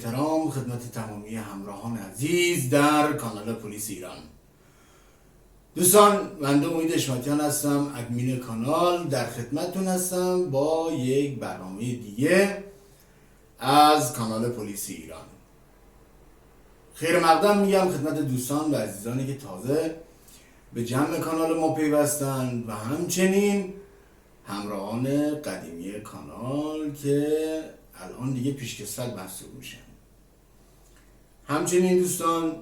احترام خدمت تمامی همراهان عزیز در کانال پلیس ایران. دوستان، من امید اشمتیان هستم، ادمین کانال، در خدمتتون هستم با یک برنامه دیگه از کانال پلیس ایران. خیر مقدم میگم خدمت دوستان و عزیزانی که تازه به جمع کانال ما پیوستند و همچنین همراهان قدیمی کانال که الان دیگه پیشکسوت محسوب میشن. همچنین دوستان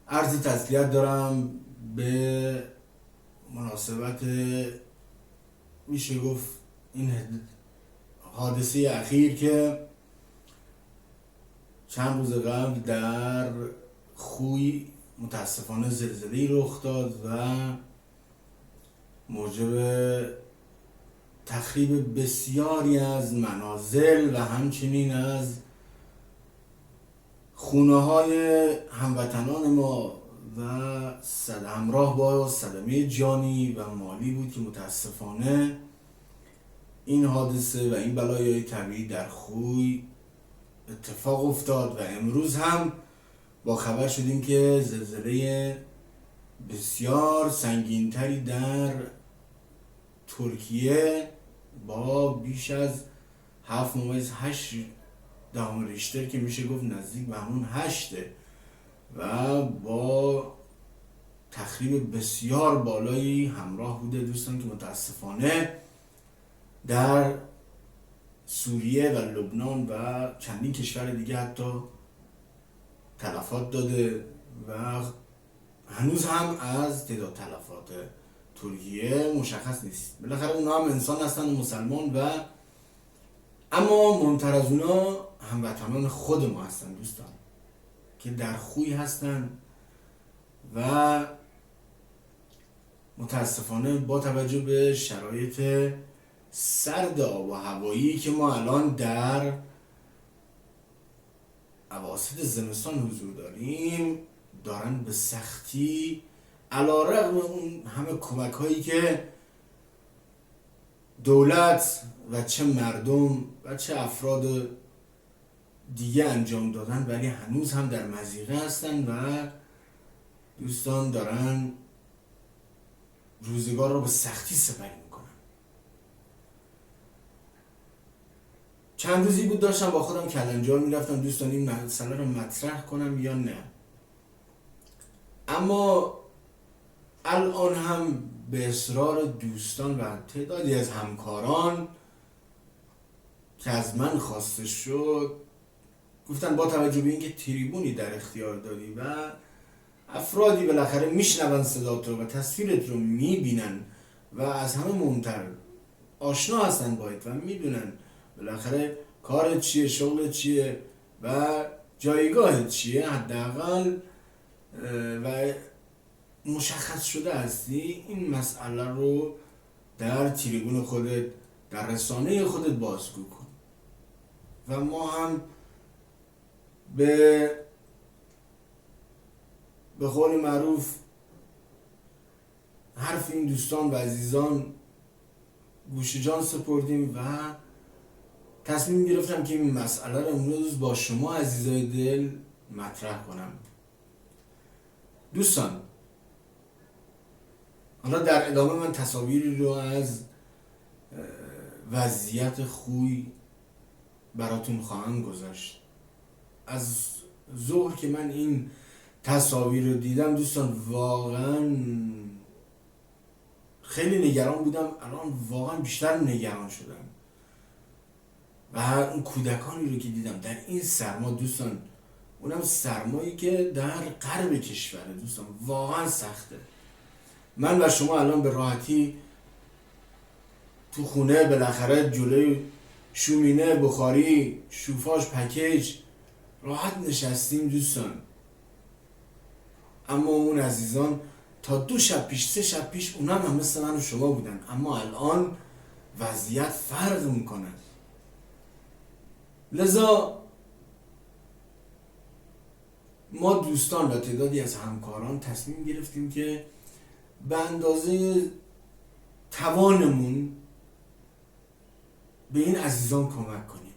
عرض تسلیت دارم به مناسبت میشه گفت این حادثه اخیر که چند روز قبل در خوی متاسفانه زلزله‌ای رخ داد و موجب تخریب بسیاری از منازل و همچنین از خونه‌های هموطنان ما و همراه با صدمه جانی و مالی بود که متاسفانه این حادثه و این بلایای طبیعی در خوی اتفاق افتاد و امروز هم با خبر شدیم که زلزله بسیار سنگینتری در ترکیه با بیش از 7.8 ریشتر که میشه گفت نزدیک به همون 8 و با تخریب بسیار بالایی همراه بوده دوستان که متاسفانه در سوریه و لبنان و چندین کشور دیگه حتی تلفات داده و هنوز هم از تعداد تلفات ترکیه مشخص نیست. بالاخره اونا هم انسان هستن و مسلمان و اما مهمتر از اونا هموطنان خود ما هستن دوستان که در خوی هستن و متاسفانه با توجه به شرایط سرد آب و هوایی که ما الان در اواسط زمستان حضور داریم دارن به سختی علیرغم اون همه کمک هایی که دولت و چه مردم و چه افراد دیگه انجام دادن ولی هنوز هم در مضیقه هستن و دوستان دارن روزگار رو به سختی سپری میکنن. چند روزی بود داشتم با خودم کلنجار میرفتم دوستان این مسئله رو مطرح کنم یا نه، اما الان هم به اصرار دوستان و تعدادی از همکاران که از من خواسته شد گفتن با توجه به اینکه تریبونی در اختیار داری و افرادی بالاخره میشنون صدات رو و تصویرت رو میبینن و از همه مهمتر آشنا هستن باید و میدونن بالاخره کارت چیه، شغلت چیه و جایگاهت چیه، حداقل و مشخص شده هستی، این مسئله رو در تریبون خودت در رسانه خودت بازگو کن و ما هم به قول معروف حرف این دوستان و عزیزان گوش جان سپردیم و تصمیم گرفتم که این مسئله رو امروز با شما عزیزای دل مطرح کنم. دوستان حالا در ادامه من تصاویری رو از وضعیت خوی براتون خواهم گذاشت. از ظهر که من این تصاویر رو دیدم دوستان واقعا خیلی نگران بودم، الان واقعا بیشتر نگران شدم و اون کودکانی رو که دیدم در این سرما دوستان، اونم سرمایی که در غرب کشوره دوستان واقعا سخته. من و شما الان به راحتی تو خونه بالاخره جلوی شومینه، بخاری، شوفاژ، پکیج راحت نشستیم دوستان، اما اون عزیزان تا 2 شب پیش 3 شب پیش اونم هم مثل من و شما بودن، اما الان وضعیت فرق میکنه. لذا ما دوستان و تعدادی از همکاران تصمیم گرفتیم که به اندازه توانمون به این عزیزان کمک کنیم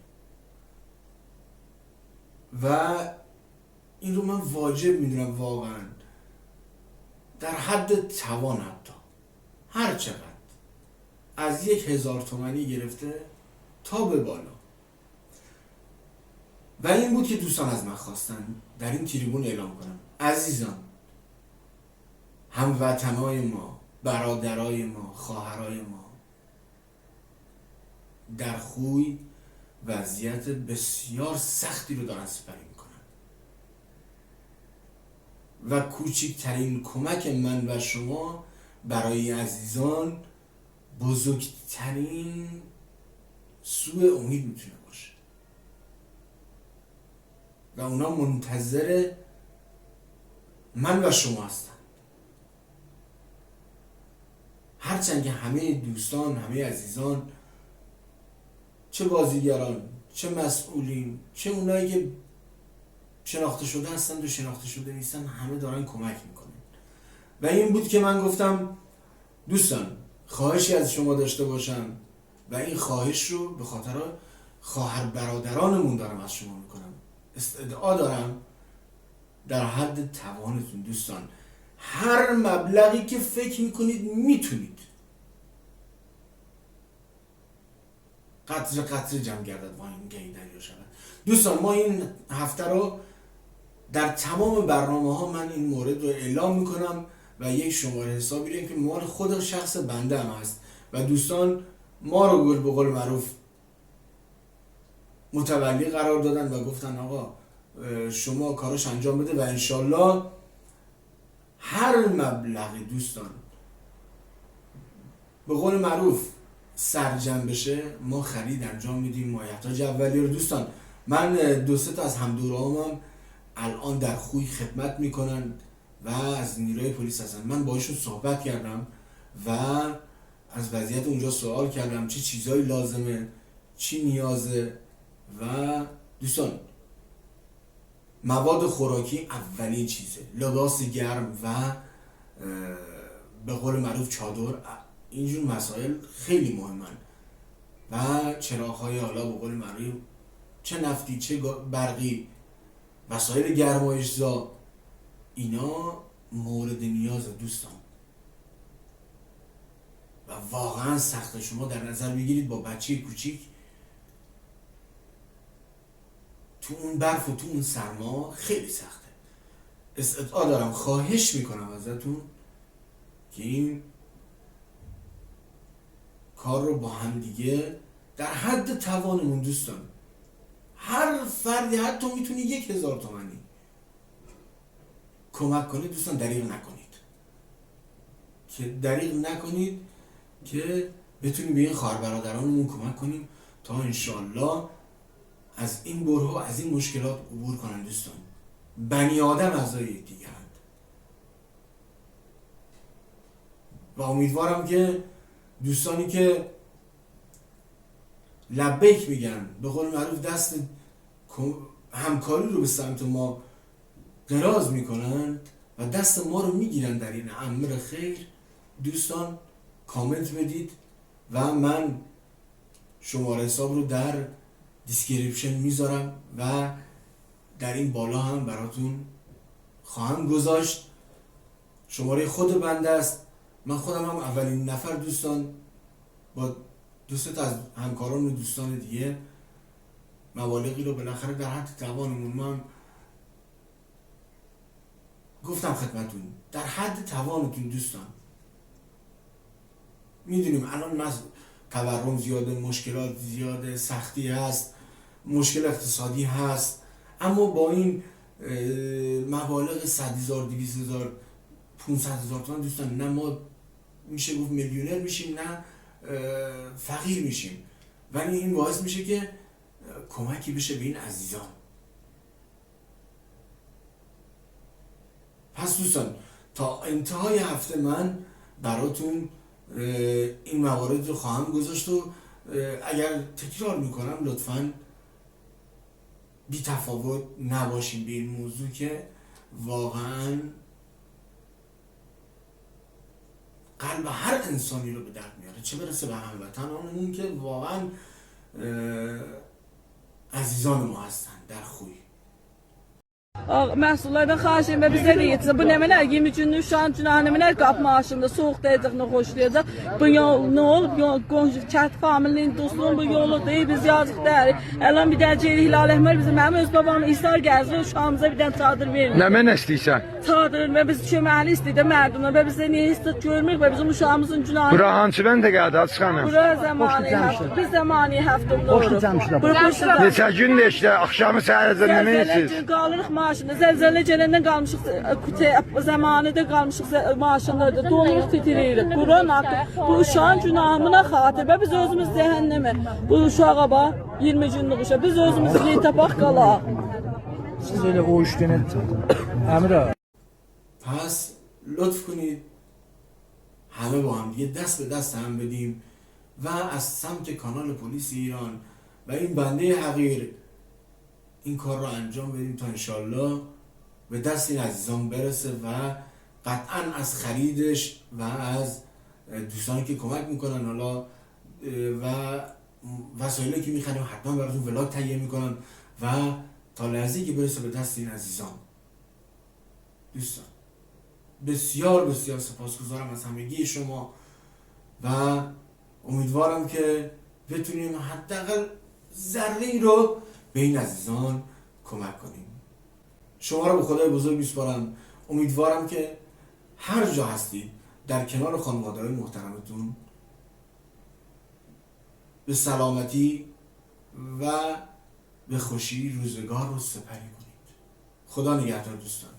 و این رو من واجب میدونم واقعا در حد توان، حتی هر چقدر از 1000 تومانی گرفته تا به بالا. و این بود که دوستان از من خواستن در این تریبون اعلام کنم: عزیزان، هموطنای ما، برادرای ما، خواهرای ما در خوی وضعیت بسیار سختی رو دارن سپری میکنن و کوچکترین کمک من و شما برای عزیزان بزرگترین سوء امید میتونه باشه و اونا منتظر من و شما هستن. هرچند که همه دوستان، همه عزیزان، چه بازیگران، چه مسئولین، چه اونایی که شناخته شده هستن و شناخته شده نیستن، همه دارن کمک میکنن. و این بود که من گفتم دوستان، خواهشی از شما داشته باشم و این خواهش رو به خاطر خواهر برادرانمون دارم از شما میکنم. استدعا دارم در حد توانتون دوستان، هر مبلغی که فکر میکنید میتونید، قطره قطره جمع گردد واین گهی دریا شود. دوستان، ما این هفته رو در تمام برنامه ها من این مورد رو اعلام میکنم و یک شماره حسابی رو که مال خود شخص بنده هم هست و دوستان ما رو به قول معروف متولی قرار دادن و گفتن آقا شما کاراش انجام بده و انشالله هر مبلغ دوستان به قول معروف سرجم بشه ما خرید انجام میدیم، مایحتاج اولیه رو. دوستان، من 2-3 تا از همدورهامم الان در خوی خدمت میکنن و از نیروی پلیس هستن. من باشون صحبت کردم و از وضعیت اونجا سوال کردم چه چیزایی لازمه، چی نیازه. و دوستان، مواد خوراکی اولین چیزه، لباس گرم و به قول معروف چادر، اینجور مسائل خیلی مهمن و چراغ‌های حالا به قول معروف چه نفتی چه برقی، وسایل گرمایش‌زا، اینا مورد نیاز دوستان و واقعا سخته. شما در نظر بگیرید با بچه کوچیک تو اون برف و تو اون سرما خیلی سخته. استدعا دارم، خواهش میکنم ازتون که این کار رو با هم دیگه در حد توانمون دوستان، هر فردی حتی میتونی 1000 تومانی کمک کنید دوستان، دریغ نکنید که بتونیم به این خواهر برادرانمون کمک کنیم تا انشالله از این برهه و از این مشکلات عبور کنن. دوستان، بنی آدم اعضای دیگرند و امیدوارم که دوستانی که لبیک میگن، به قول معروف دست همکاری رو به سمت ما دراز میکنند و دست ما رو میگیرن در این امر خیر، دوستان کامنت بدید و من شماره حساب رو در دیسکریپشن میذارم و در این بالا هم براتون خواهم گذاشت. شماره خود بنده است، من خودم هم اولین نفر دوستان با 2-3 تا از همکاران و دوستان دیگه مبالغی رو بالاخره در حد توانمون، من گفتم خدمتون در حد توانتون دوستان. میدونیم الان تورم زیاده، مشکلات زیاده، سختی هست، مشکل اقتصادی هست، اما با این مبالغ 100,000 200,000 500,000 تومان دوستان، نه ما میشه گفت میلیونر میشیم نه فقیر میشیم، ولی این باعث میشه که کمکی بشه به این عزیزان. پس دوستان تا انتهای هفته من براتون این موارد رو خواهم گذاشت و اگر تکرار میکنم لطفاً بی تفاوت نباشیم به این موضوع که واقعاً قلب هر انسانی رو به درد میاره، چه برسه به هموطنانمون که واقعاً عزیزان ما هستن در خوی. Məhsullardan xahiş edirəm və bizə də yetsin. Bu nəmələr 20 günlük şu an nəmələr qap maaşında soğuqdayacaq, nə xoşlayacaq. Bu yol nə olub? Qonşu kənd familinin dostluğun bu yolu deyil, biz yazıq dərik. Əlan bir dənə Ceyli Hilal Əhmər bizim mənim öz babam İsar gəzir, uşağımıza bir dənə çadır vermir. Nə mən istəyirsən? Çadır və biz köməkli istəyir mərdumlar və bizə niyə istəyir görmürük və bizim uşağımızın günahı. Bura hansı məntəqədə Açıqanım? Bura Zəmani həftə, biz Zəmani həftəmdə oluruq. Neçə gündür işlə, axşamı səhərəcən nə edirsiniz? Qalırıq maşında, zəlzələ gələndən qalmışıq, zəmanədə qalmışıq maşınlarda, donuruq, titiririk. Quran haqqı, bu uşağın günahına xatir və biz özümüz cəhənnəmə, bu uşağa bax, 20 günlük uşaq, biz özümüz yetəbaq qalaq. Siz öyle o işten Emre. پس لطف کنید همه با هم دیگه دست به دست هم بدیم و از سمت کانال پلیس ایران و این بنده حقیر این کار رو انجام بدیم تا انشالله به دست این عزیزان برسه و قطعا از خریدش و از دوستانی که کمک میکنن حالا و وسایلی که میخریم حتما براتون ولاگ تهیه میکنن و تا لحظه‌ای که برسه به دست این عزیزان. دوستان بسیار بسیار سپاسگزارم از همگی شما و امیدوارم که بتونیم حداقل ذره‌ای رو به این عزیزان کمک کنیم. شما رو به خدای بزرگ میسپارم. امیدوارم که هر جا هستید در کنار خانواده‌های محترمتون به سلامتی و به خوشی روزگار رو سپری کنید. خدا نگهدار دوستان.